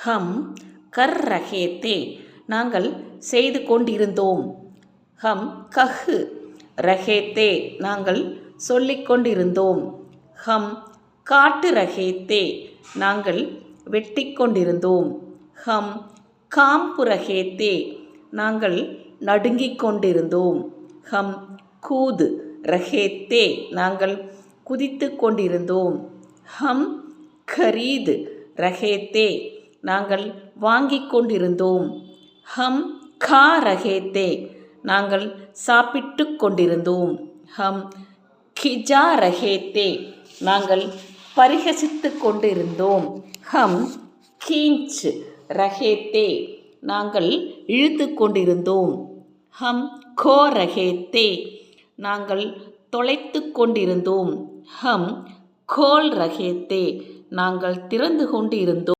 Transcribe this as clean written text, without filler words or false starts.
ஹம் கர் ரஹேத்தே நாங்கள் செய்து கொண்டிருந்தோம். ஹம் கஹ் ரஹேத்தே நாங்கள் சொல்லிக் கொண்டிருந்தோம். ஹம் காட்டு ரஹேத்தே நாங்கள் வெட்டி கொண்டிருந்தோம். ஹம் காம்பு ரஹேத்தே நாங்கள் நடுங்கிக் கொண்டிருந்தோம். ஹம் கூது ரஹேத்தே நாங்கள் குதித்து கொண்டிருந்தோம். ஹம் கரீது ரஹேத்தே நாங்கள் வாங்கிக் கொண்டிருந்தோம். ஹம் கா ரஹேத்தே நாங்கள் சாப்பிட்டு கொண்டிருந்தோம். ஹம் கிஜா ரஹேத்தே நாங்கள் பரிகசித்து கொண்டிருந்தோம். ஹம் கீஞ்ச் ரஹேத்தே நாங்கள் இழுத்து கொண்டிருந்தோம். ஹம் கோ ரஹேத்தே நாங்கள் தொலைத்து கொண்டிருந்தோம். ஹம் கோல் ரஹேத்தே நாங்கள் திறந்து கொண்டிருந்தோம்.